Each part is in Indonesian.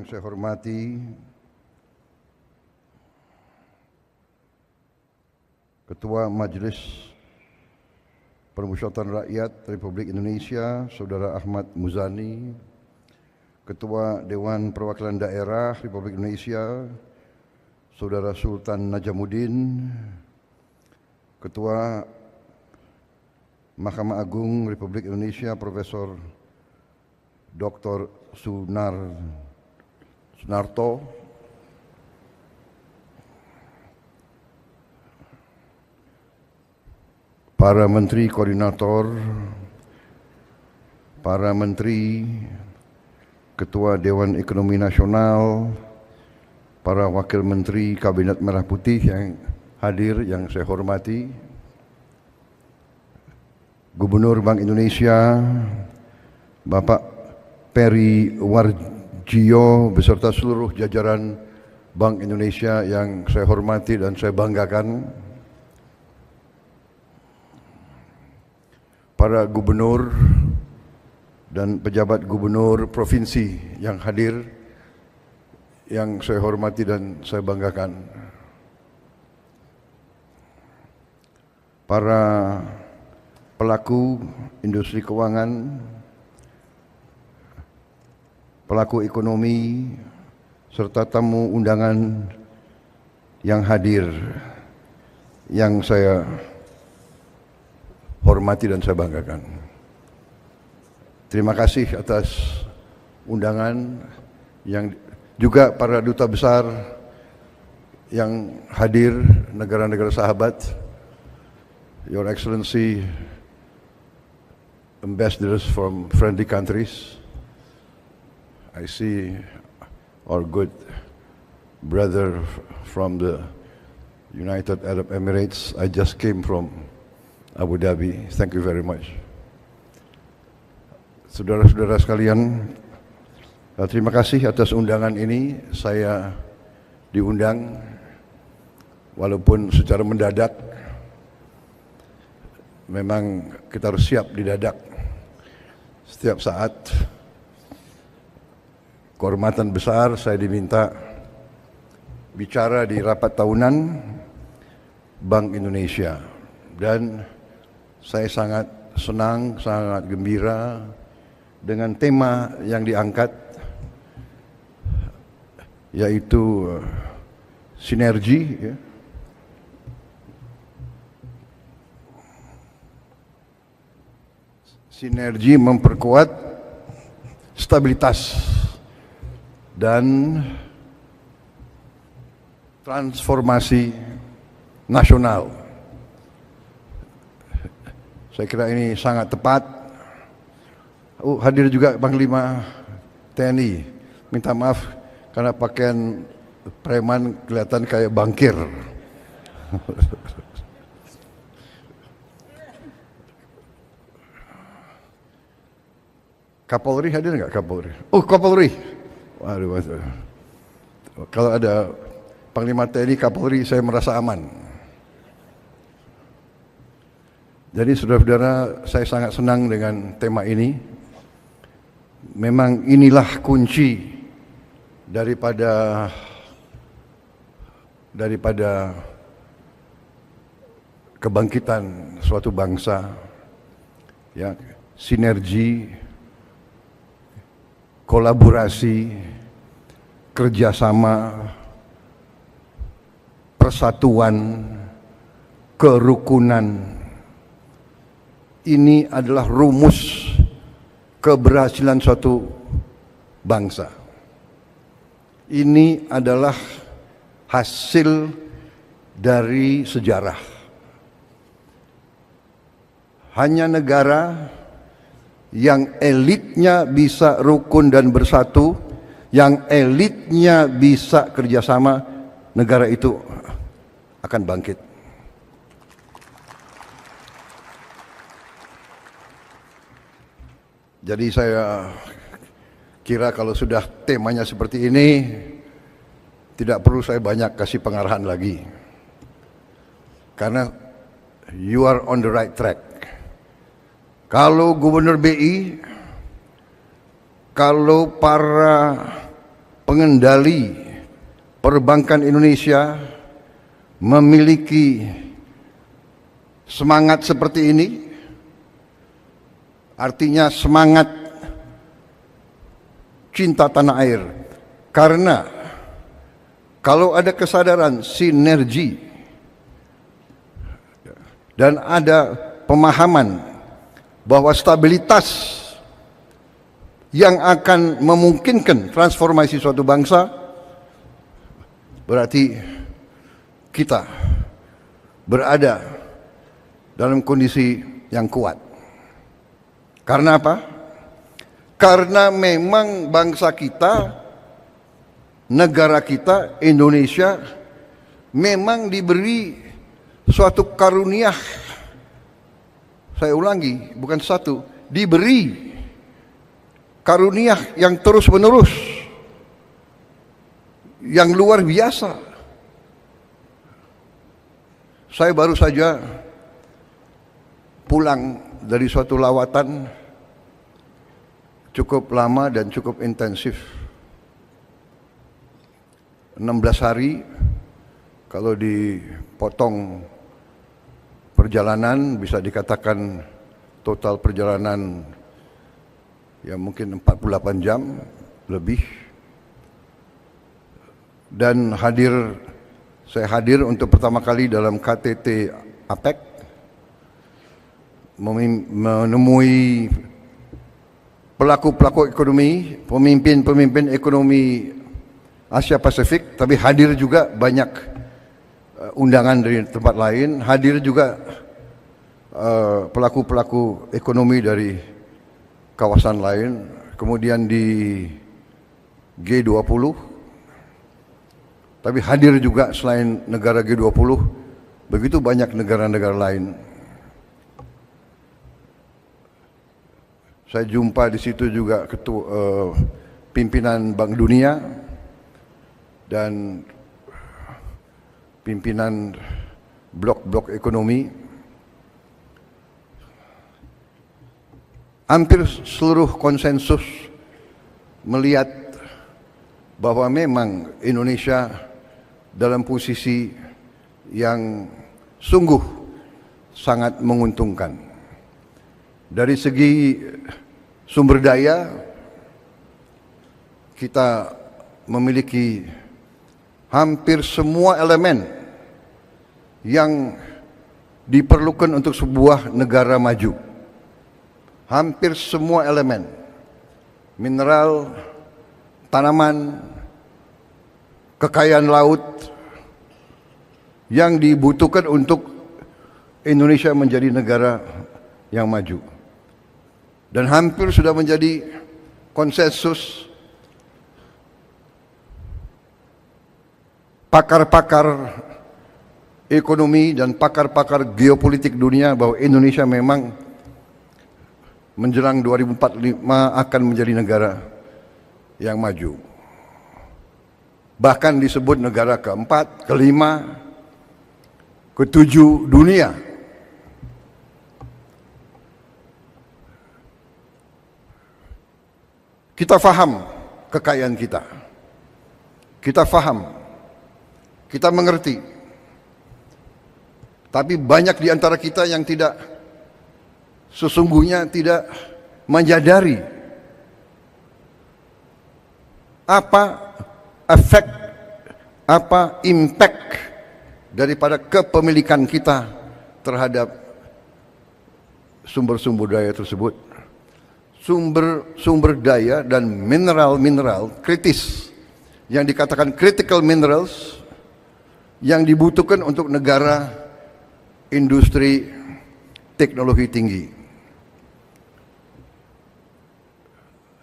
yang saya hormati Ketua Majelis Permusyawaratan Rakyat Republik Indonesia, Saudara Ahmad Muzani, Ketua Dewan Perwakilan Daerah Republik Indonesia, Saudara Sultan Najamuddin, Ketua Mahkamah Agung Republik Indonesia, Profesor Dr. Sunarto, para menteri koordinator, para menteri, Ketua Dewan Ekonomi Nasional, para wakil menteri Kabinet Merah Putih yang hadir yang saya hormati, Gubernur Bank Indonesia, Bapak Peri Warjio beserta seluruh jajaran Bank Indonesia yang saya hormati dan saya banggakan, para gubernur dan pejabat gubernur provinsi yang hadir yang saya hormati dan saya banggakan, para pelaku industri keuangan, pelaku ekonomi, serta tamu undangan yang hadir yang saya hormati dan saya banggakan. Terima kasih atas undangan, yang juga para duta besar yang hadir, negara-negara sahabat, Your Excellency, ambassadors from friendly countries. I see our good brother from the United Arab Emirates. I just came from Abu Dhabi. Thank you very much. Saudara-saudara sekalian, terima kasih atas undangan ini. Saya diundang walaupun secara mendadak. Memang kita harus siap didadak setiap saat. Kehormatan besar saya diminta bicara di rapat tahunan Bank Indonesia, dan saya sangat senang, sangat gembira dengan tema yang diangkat, yaitu sinergi, ya. Sinergi memperkuat stabilitas dan transformasi nasional. Saya kira ini sangat tepat. Hadir juga Panglima TNI. Minta maaf karena pakaian preman kelihatan kayak bankir. Kapolri hadir nggak, Kapolri? Oh, Kapolri. Waduh, waduh. Kalau ada Panglima TNI, Kapolri, saya merasa aman. Jadi saudara-saudara, saya sangat senang dengan tema ini. Memang inilah kunci daripada kebangkitan suatu bangsa, ya, sinergi, kolaborasi, kerjasama, persatuan, kerukunan. Ini adalah rumus keberhasilan suatu bangsa. Ini adalah hasil dari sejarah. Hanya negara yang elitnya bisa rukun dan bersatu, yang elitnya bisa kerjasama, negara itu akan bangkit. Jadi saya kira kalau sudah temanya seperti ini, tidak perlu saya banyak kasih pengarahan lagi. Karena you are on the right track. Kalau Gubernur BI, kalau para pengendali perbankan Indonesia memiliki semangat seperti ini, artinya semangat cinta tanah air. Karena kalau ada kesadaran sinergi dan ada pemahaman bahwa stabilitas yang akan memungkinkan transformasi suatu bangsa, berarti kita berada dalam kondisi yang kuat. Karena apa? Karena memang bangsa kita, negara kita, Indonesia, memang diberi suatu karunia. Saya ulangi, bukan satu, diberi karunia yang terus menerus, yang luar biasa. Saya baru saja pulang dari suatu lawatan cukup lama dan cukup intensif, 16 hari. Kalau dipotong perjalanan bisa dikatakan total perjalanan ya mungkin 48 jam lebih. Dan saya hadir untuk pertama kali dalam KTT APEC, menemui pelaku-pelaku ekonomi, pemimpin-pemimpin ekonomi Asia Pasifik, tapi hadir juga banyak undangan dari tempat lain, hadir juga pelaku-pelaku ekonomi dari kawasan lain, kemudian di G20, tapi hadir juga selain negara G20, begitu banyak negara-negara lain. Saya jumpa di situ juga pimpinan Bank Dunia dan pimpinan blok-blok ekonomi. Hampir seluruh konsensus melihat bahwa memang Indonesia dalam posisi yang sungguh sangat menguntungkan. Dari segi sumber daya, kita memiliki hampir semua elemen yang diperlukan untuk sebuah negara maju. Hampir semua elemen, mineral, tanaman, kekayaan laut yang dibutuhkan untuk Indonesia menjadi negara yang maju. Dan hampir sudah menjadi konsensus pakar-pakar ekonomi dan pakar-pakar geopolitik dunia bahwa Indonesia memang menjelang 2045 akan menjadi negara yang maju. Bahkan disebut negara keempat, kelima, ketujuh dunia. Kita faham kekayaan kita. Kita faham. Kita mengerti. Tapi banyak di antara kita yang sesungguhnya tidak menyadari apa efek, apa impact daripada kepemilikan kita terhadap sumber-sumber daya tersebut. Sumber daya dan mineral-mineral kritis yang dikatakan critical minerals yang dibutuhkan untuk negara industri teknologi tinggi.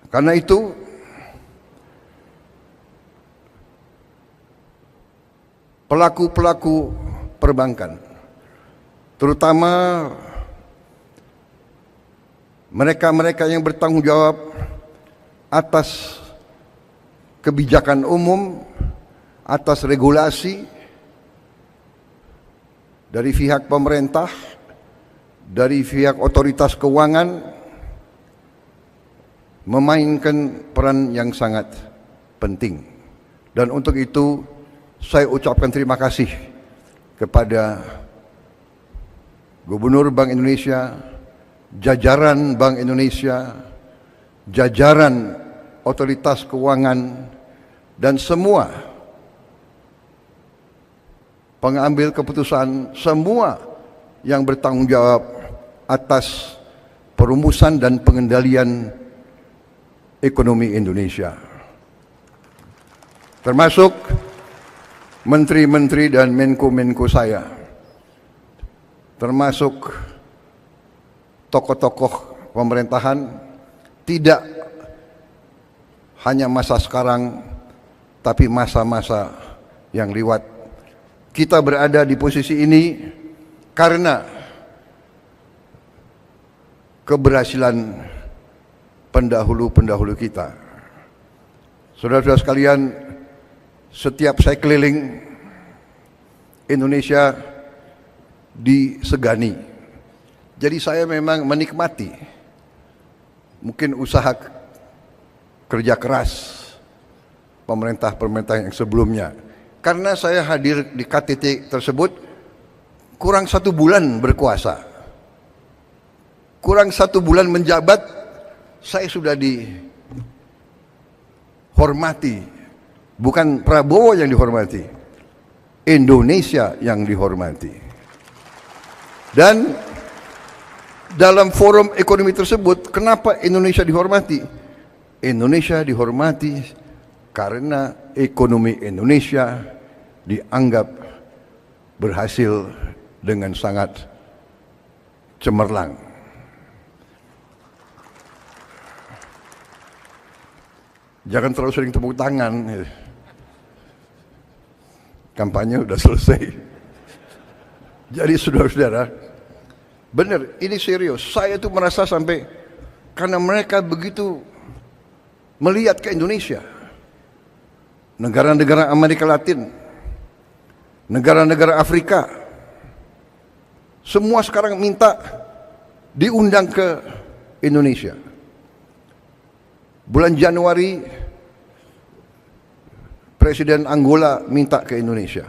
Karena itu pelaku-pelaku perbankan, terutama mereka-mereka yang bertanggung jawab atas kebijakan umum, atas regulasi dari pihak pemerintah, dari pihak otoritas keuangan, memainkan peran yang sangat penting. Dan untuk itu saya ucapkan terima kasih kepada Gubernur Bank Indonesia, jajaran Bank Indonesia, jajaran otoritas keuangan, dan semua pengambil keputusan, semua yang bertanggung jawab atas perumusan dan pengendalian ekonomi Indonesia, termasuk menteri-menteri dan menko-menko saya, termasuk tokoh-tokoh pemerintahan, tidak hanya masa sekarang, tapi masa-masa yang lewat. Kita berada di posisi ini karena keberhasilan pendahulu-pendahulu kita. Saudara-saudara sekalian, setiap saya keliling Indonesia disegani. Jadi saya memang menikmati mungkin usaha kerja keras pemerintah-pemerintah yang sebelumnya. Karena saya hadir di KTT tersebut kurang 1 bulan berkuasa, kurang 1 bulan menjabat, saya sudah dihormati. Bukan Prabowo yang dihormati, Indonesia yang dihormati. Dan dalam forum ekonomi tersebut, kenapa Indonesia dihormati? Indonesia dihormati karena ekonomi Indonesia dianggap berhasil dengan sangat cemerlang. Jangan terlalu sering tepuk tangan. Kampanye udah selesai. Jadi saudara-saudara, benar, ini serius. Saya tuh merasa sampai karena mereka begitu melihat ke Indonesia, negara-negara Amerika Latin, negara-negara Afrika, semua sekarang minta diundang ke Indonesia. Bulan Januari Presiden Angola minta ke Indonesia.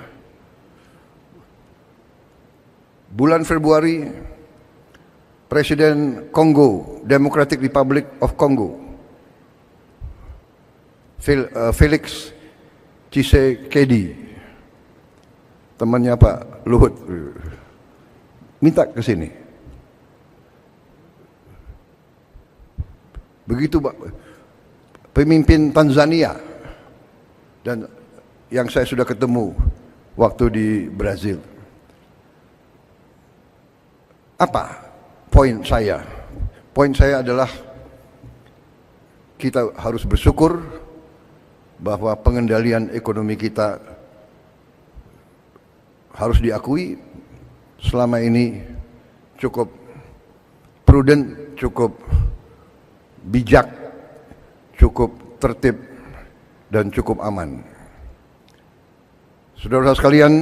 Bulan Februari Presiden Kongo, Democratic Republic of Congo, Felix Tshisekedi, temannya Pak Luhut, minta ke sini. Begitu Pak, pemimpin Tanzania, dan yang saya sudah ketemu waktu di Brazil. Apa poin saya? Poin saya adalah kita harus bersyukur bahwa pengendalian ekonomi kita harus diakui selama ini cukup prudent, cukup bijak, cukup tertib, dan cukup aman. Saudara-saudara sekalian,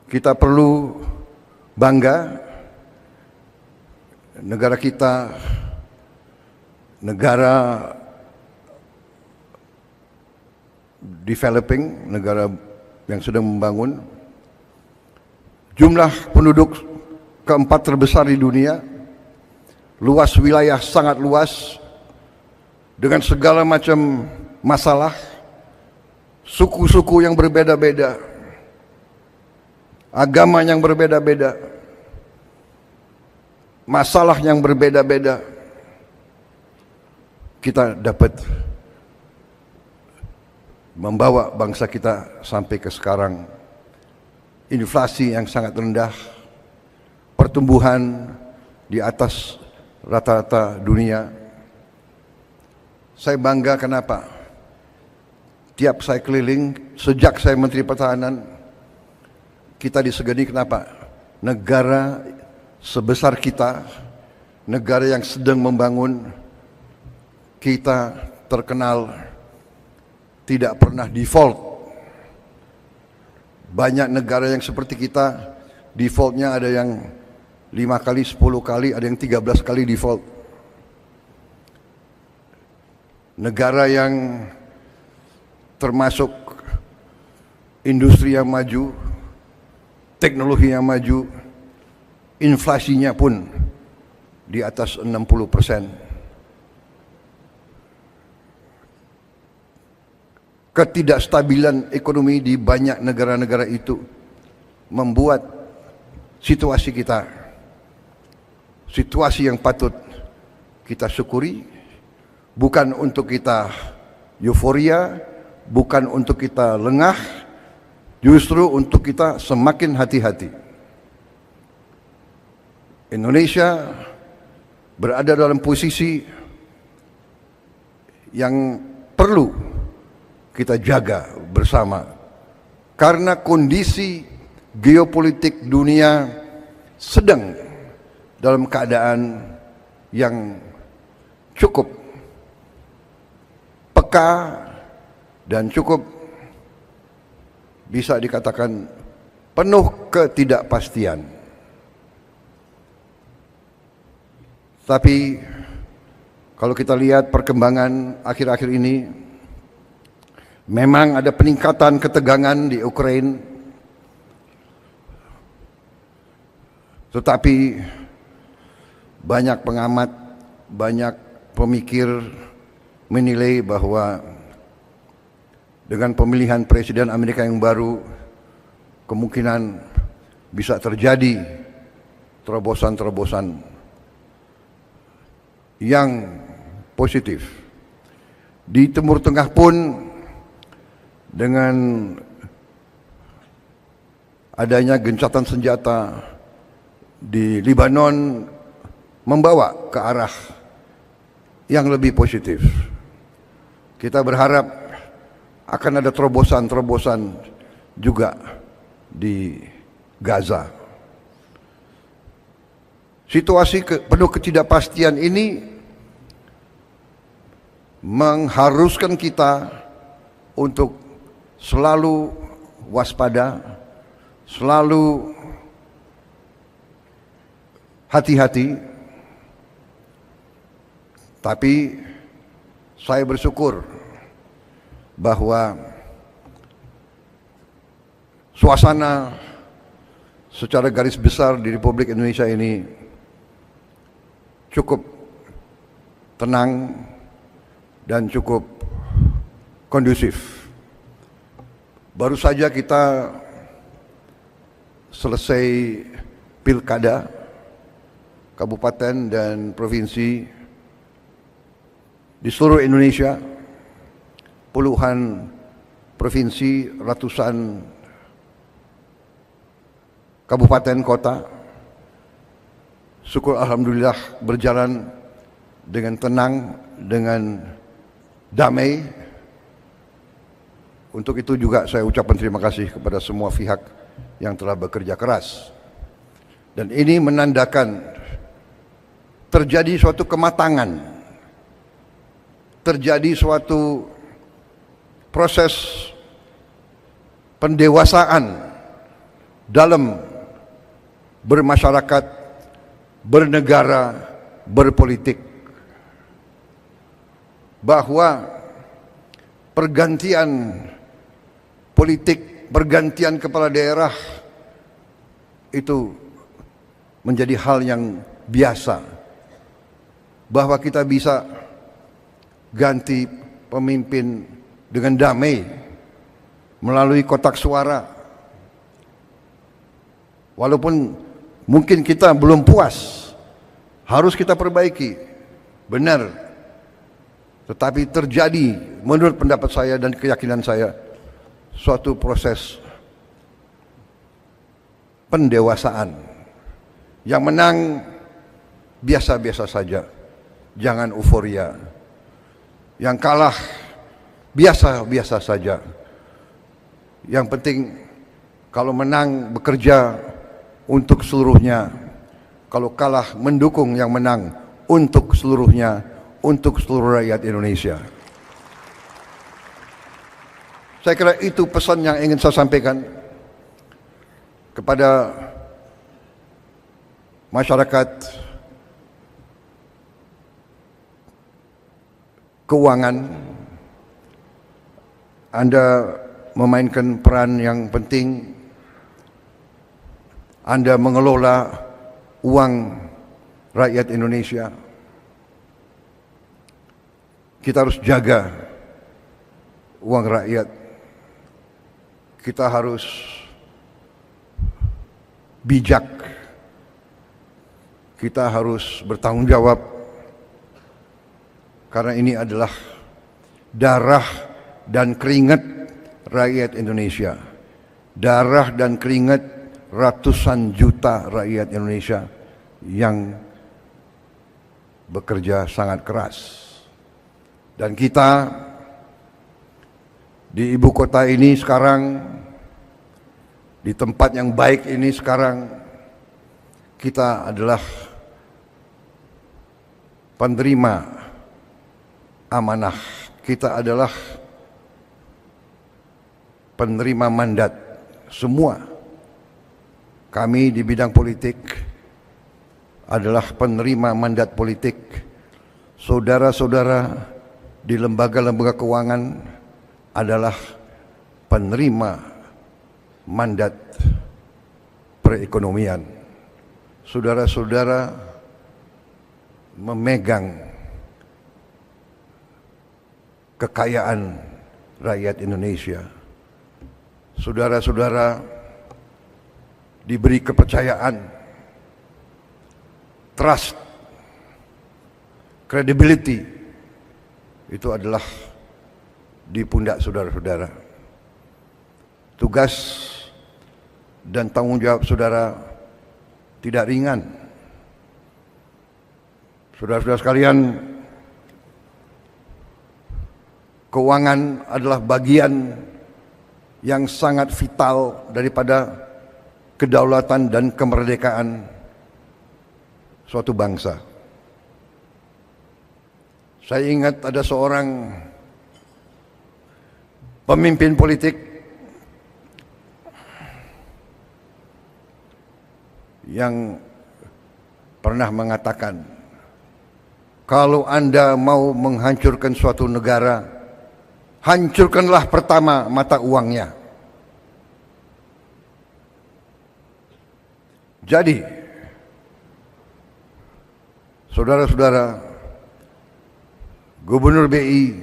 kita perlu bangga, negara kita negara developing, negara yang sedang membangun. Jumlah penduduk keempat terbesar di dunia, luas wilayah sangat luas, dengan segala macam masalah, suku-suku yang berbeda-beda, agama yang berbeda-beda, masalah yang berbeda-beda. Kita dapat membawa bangsa kita sampai ke sekarang. Inflasi yang sangat rendah, pertumbuhan di atas rata-rata dunia. Saya bangga kenapa? Tiap saya keliling, sejak saya Menteri Pertahanan, kita disegani kenapa? Negara sebesar kita, negara yang sedang membangun, kita terkenal tidak pernah default. Banyak negara yang seperti kita, defaultnya ada yang 5 kali, 10 kali, ada yang 13 kali default. negara yang termasuk industri yang maju, teknologi yang maju, inflasinya pun di atas 60%. Ketidakstabilan ekonomi di banyak negara-negara itu membuat situasi kita, situasi yang patut kita syukuri, bukan untuk kita euforia, bukan untuk kita lengah, justru untuk kita semakin hati-hati. Indonesia berada dalam posisi yang perlu kita jaga bersama, karena kondisi geopolitik dunia sedang dalam keadaan yang cukup peka dan cukup bisa dikatakan penuh ketidakpastian. Tapi kalau kita lihat perkembangan akhir-akhir ini, memang ada peningkatan ketegangan di Ukraina, tetapi banyak pengamat, banyak pemikir menilai bahwa dengan pemilihan presiden Amerika yang baru, kemungkinan bisa terjadi terobosan-terobosan yang positif. Di Timur Tengah pun, dengan adanya gencatan senjata di Lebanon, membawa ke arah yang lebih positif. Kita berharap akan ada terobosan-terobosan juga di Gaza. Situasi penuh ketidakpastian ini mengharuskan kita untuk selalu waspada, selalu hati-hati. Tapi saya bersyukur bahwa suasana secara garis besar di Republik Indonesia ini cukup tenang dan cukup kondusif. Baru saja kita selesai pilkada kabupaten dan provinsi di seluruh Indonesia, puluhan provinsi, ratusan kabupaten kota. Syukur alhamdulillah berjalan dengan tenang, dengan damai. Untuk itu juga saya ucapkan terima kasih kepada semua pihak yang telah bekerja keras. Dan ini menandakan terjadi suatu kematangan, terjadi suatu proses pendewasaan dalam bermasyarakat, bernegara, berpolitik. Bahwa pergantian politik, pergantian kepala daerah itu menjadi hal yang biasa. Bahwa kita bisa ganti pemimpin dengan damai melalui kotak suara. Walaupun mungkin kita belum puas, harus kita perbaiki, benar. Tetapi terjadi menurut pendapat saya dan keyakinan saya suatu proses pendewasaan. Yang menang biasa-biasa saja, jangan euforia. Yang kalah biasa-biasa saja. Yang penting kalau menang bekerja untuk seluruhnya, kalau kalah mendukung yang menang untuk seluruhnya, untuk seluruh rakyat Indonesia. Saya kira itu pesan yang ingin saya sampaikan kepada masyarakat keuangan, Anda memainkan peran yang penting. Anda mengelola uang rakyat Indonesia. Kita harus jaga uang rakyat. Kita harus bijak. Kita harus bertanggung jawab. Karena ini adalah darah dan keringat rakyat Indonesia. Darah dan keringat ratusan juta rakyat Indonesia yang bekerja sangat keras. Dan kita di ibu kota ini sekarang, di tempat yang baik ini sekarang, kita adalah penerima amanah. Kita adalah penerima mandat. Semua kami di bidang politik adalah penerima mandat politik. Saudara-saudara di lembaga-lembaga keuangan adalah penerima mandat perekonomian. Saudara-saudara memegang kekayaan rakyat Indonesia. Saudara-saudara diberi kepercayaan, trust, credibility, itu adalah di pundak saudara-saudara. Tugas dan tanggung jawab saudara tidak ringan. Saudara-saudara sekalian, keuangan adalah bagian yang sangat vital daripada kedaulatan dan kemerdekaan suatu bangsa. Saya ingat ada seorang pemimpin politik yang pernah mengatakan, kalau Anda mau menghancurkan suatu negara, hancurkanlah pertama mata uangnya. Jadi, saudara-saudara, Gubernur BI,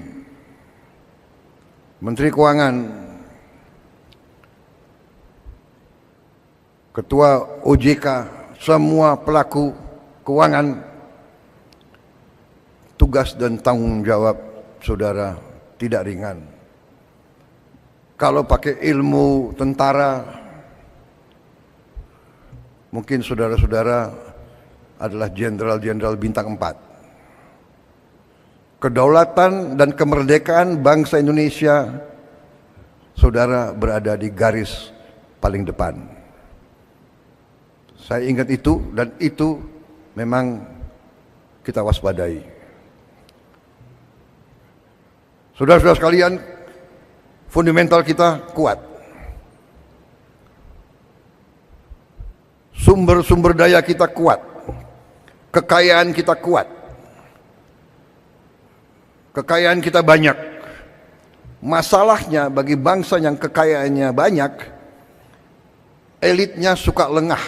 Menteri Keuangan, Ketua OJK, semua pelaku keuangan, tugas dan tanggung jawab saudara tidak ringan. Kalau pakai ilmu tentara, mungkin saudara-saudara adalah jenderal-jenderal bintang 4. Kedaulatan dan kemerdekaan bangsa Indonesia, saudara berada di garis paling depan. Saya ingat itu, dan itu memang kita waspadai. Saudara-saudara sekalian, fundamental kita kuat. Sumber-sumber daya kita kuat. Kekayaan kita kuat. Kekayaan kita banyak. Masalahnya bagi bangsa yang kekayaannya banyak, elitnya suka lengah.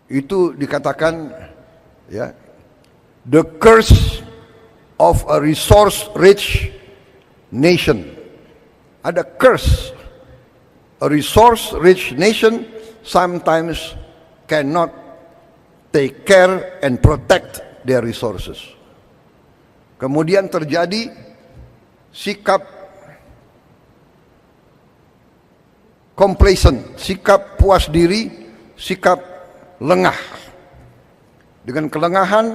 Itu dikatakan, ya, the curse of a resource-rich nation. Ada curse. A resource-rich nation sometimes cannot take care and protect their resources. Kemudian terjadi sikap complacent, sikap puas diri, sikap lengah. Dengan kelengahan,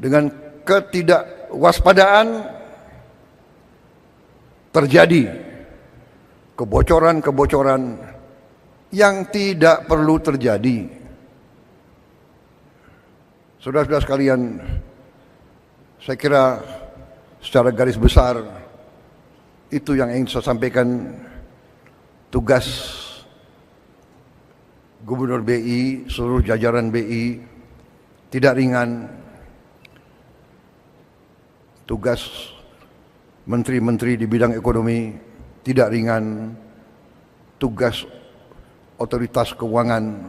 dengan ketidakwaspadaan, terjadi kebocoran-kebocoran yang tidak perlu terjadi. Saudara-saudara sekalian, saya kira secara garis besar itu yang ingin saya sampaikan. Tugas Gubernur BI, seluruh jajaran BI tidak ringan. tugas menteri-menteri di bidang ekonomi tidak ringan, tugas otoritas keuangan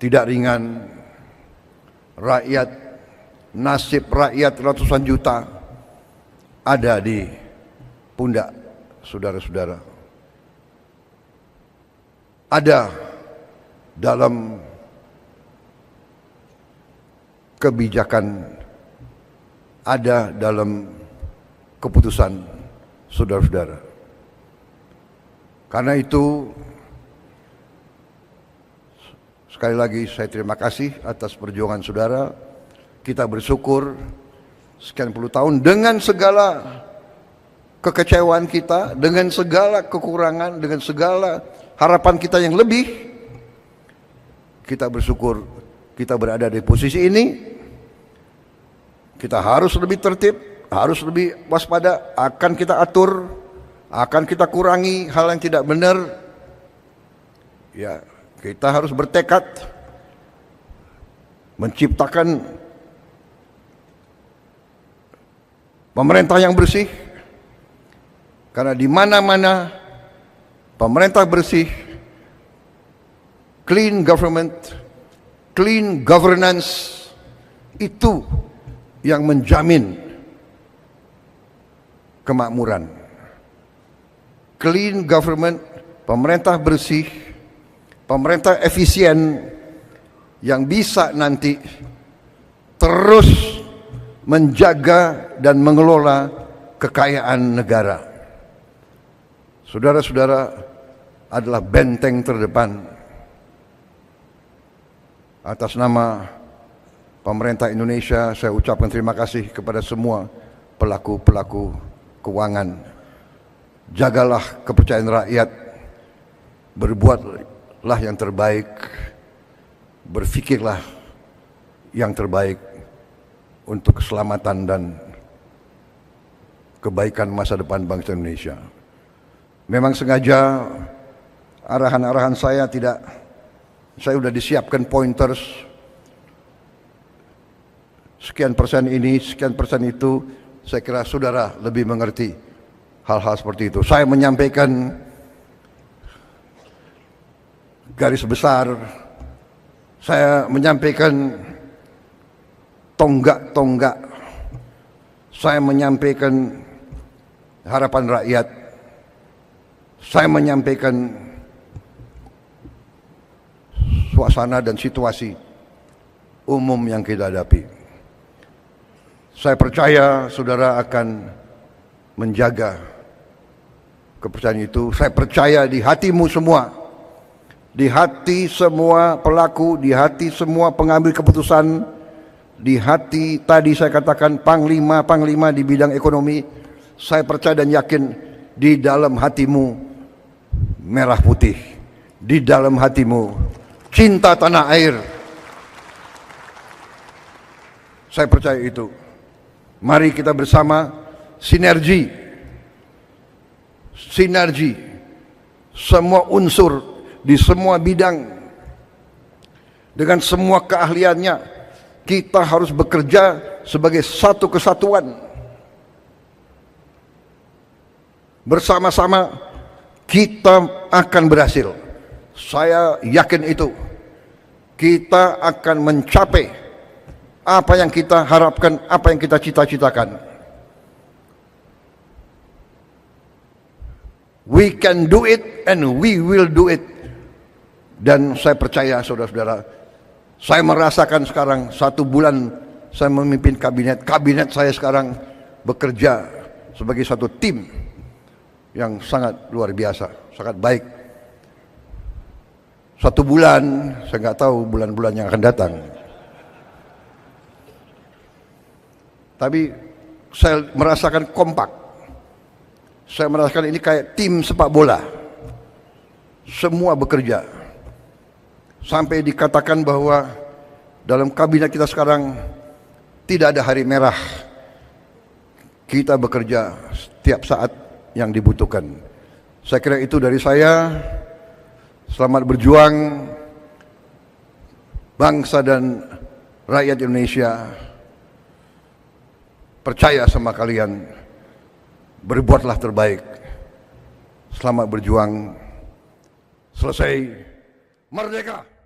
tidak ringan, rakyat, nasib rakyat ratusan juta ada di pundak saudara-saudara. Ada dalam kebijakan, ada dalam keputusan saudara-saudara. Karena itu, sekali lagi saya terima kasih atas perjuangan saudara. Kita bersyukur sekian puluh tahun dengan segala kekecewaan kita, dengan segala kekurangan, dengan segala harapan kita yang lebih, kita bersyukur kita berada di posisi ini. Kita harus lebih tertib, harus lebih waspada, akan kita atur, akan kita kurangi hal yang tidak benar. Ya, kita harus bertekad menciptakan pemerintah yang bersih, karena di mana-mana pemerintah bersih, clean government, clean governance, itu yang menjamin kemakmuran. Clean government, pemerintah bersih, pemerintah efisien yang bisa nanti terus menjaga dan mengelola kekayaan negara. Saudara-saudara adalah benteng terdepan. Atas nama pemerintah Indonesia, saya ucapkan terima kasih kepada semua pelaku-pelaku keuangan. Jagalah kepercayaan rakyat, berbuatlah yang terbaik, berfikirlah yang terbaik untuk keselamatan dan kebaikan masa depan bangsa Indonesia. Memang sengaja arahan-arahan saya sudah disiapkan pointers, sekian persen ini, sekian persen itu. Saya kira saudara lebih mengerti hal-hal seperti itu. Saya menyampaikan garis besar, saya menyampaikan tonggak-tonggak, saya menyampaikan harapan rakyat, saya menyampaikan suasana dan situasi umum yang kita hadapi. Saya percaya saudara akan menjaga kepercayaan itu. Saya percaya di hatimu semua, di hati semua pelaku, di hati semua pengambil keputusan, di hati tadi saya katakan panglima-panglima di bidang ekonomi. Saya percaya dan yakin di dalam hatimu merah putih, di dalam hatimu cinta tanah air. Saya percaya itu. Mari kita bersama sinergi semua unsur di semua bidang dengan semua keahliannya. Kita harus bekerja sebagai satu kesatuan. Bersama-sama kita akan berhasil. Saya yakin itu. Kita akan mencapai apa yang kita harapkan, apa yang kita cita-citakan. We can do it and we will do it. Dan saya percaya saudara-saudara, saya merasakan sekarang 1 bulan saya memimpin kabinet. Kabinet saya sekarang bekerja sebagai satu tim yang sangat luar biasa, sangat baik. 1 bulan, saya nggak tahu bulan-bulan yang akan datang. Tapi saya merasakan kompak. Saya merasakan ini kayak tim sepak bola. Semua bekerja. Sampai dikatakan bahwa dalam kabinet kita sekarang tidak ada hari merah. Kita bekerja setiap saat yang dibutuhkan. Saya kira itu dari saya. Selamat berjuang bangsa dan rakyat Indonesia. percaya sama kalian. Berbuatlah terbaik. Selamat berjuang. Selesai. Merdeka!